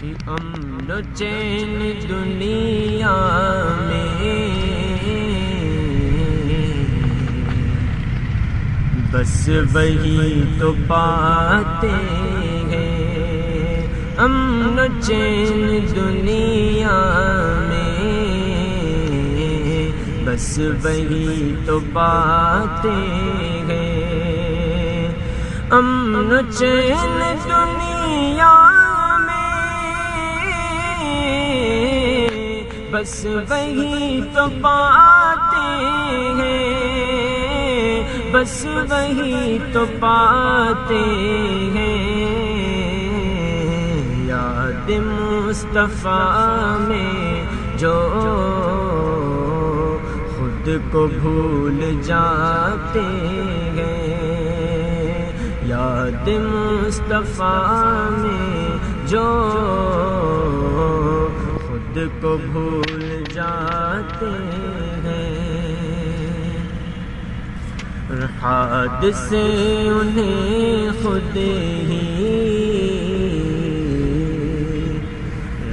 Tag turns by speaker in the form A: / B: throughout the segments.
A: امن و چین دنیا میں بس وہی تو پاتے ہیں، امن و چین دنیا میں بس وہی تو پاتے ہیں، امن و چین دنیا بس وہی تو پاتے ہیں، بس وہی تو پاتے ہیں، یاد مصطفیٰ میں جو خود کو بھول جاتے ہیں، یاد مصطفیٰ میں جو خود کو بھول جاتے ہیں، حادثے انہیں خود ہی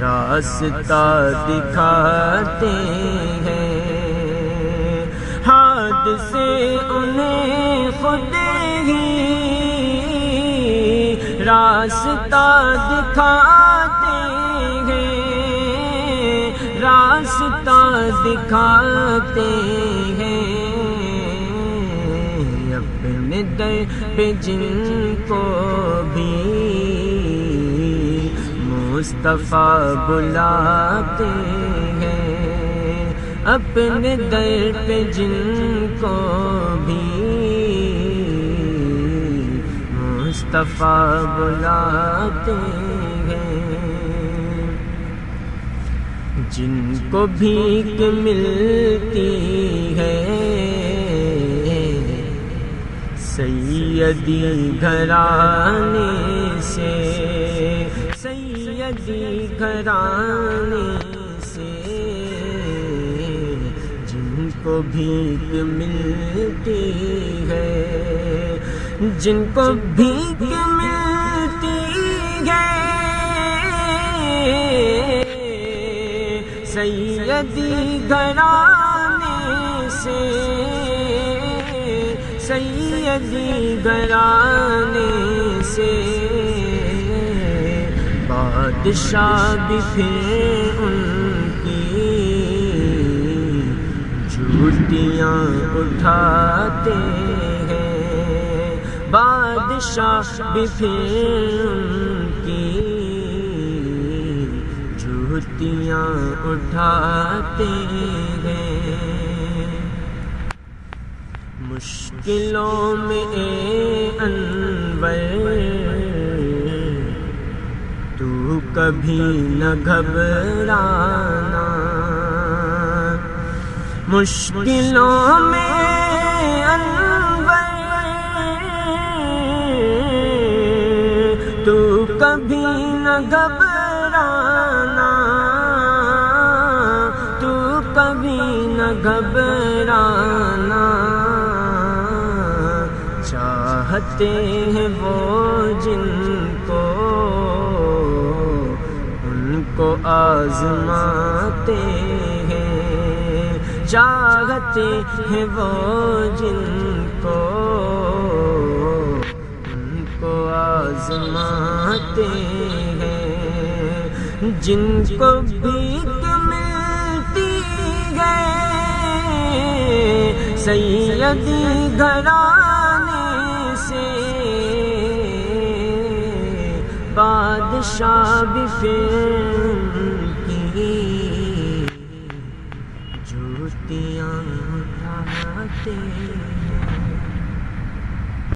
A: راستہ دکھاتے ہیں، حادثے انہیں خود ہی راستہ دکھاتے ہیں، راستہ دکھاتے ہیں، اپنے در پہ جن کو بھی مصطفیٰ بلاتے ہیں، اپنے در پہ جن کو بھی مصطفیٰ بلاتے ہیں، جن کو بھیک ملتی ہے سیدی گھرانے سے، سیدی گھرانے سے، جن کو بھیک ملتی ہے، جن کو بھیک ملتی ہے سیدی گھرانے سے، سیدی گھرانے سے، بادشاہ بھی پھر ان کی جھوٹیاں اٹھاتے ہیں، بادشاہ بھی پھر ان کی جھوٹیاں اٹھاتے ہیں، مشکلوں میں اے انور تو کبھی نہ گھبرانا، مشکلوں میں انور تو کبھی نہ گھبرانا، تو کبھی نہ گھبرانا، چاہتے ہیں وہ جن کو ان کو آزماتے ہیں، چاہتے ہیں وہ جن کو ان کو آزماتے ہیں، جن کو بھیک ملتی ہے سیدی گھرانے سے، بادشاہ بھی پھر کی جھوٹیاں اٹھاتے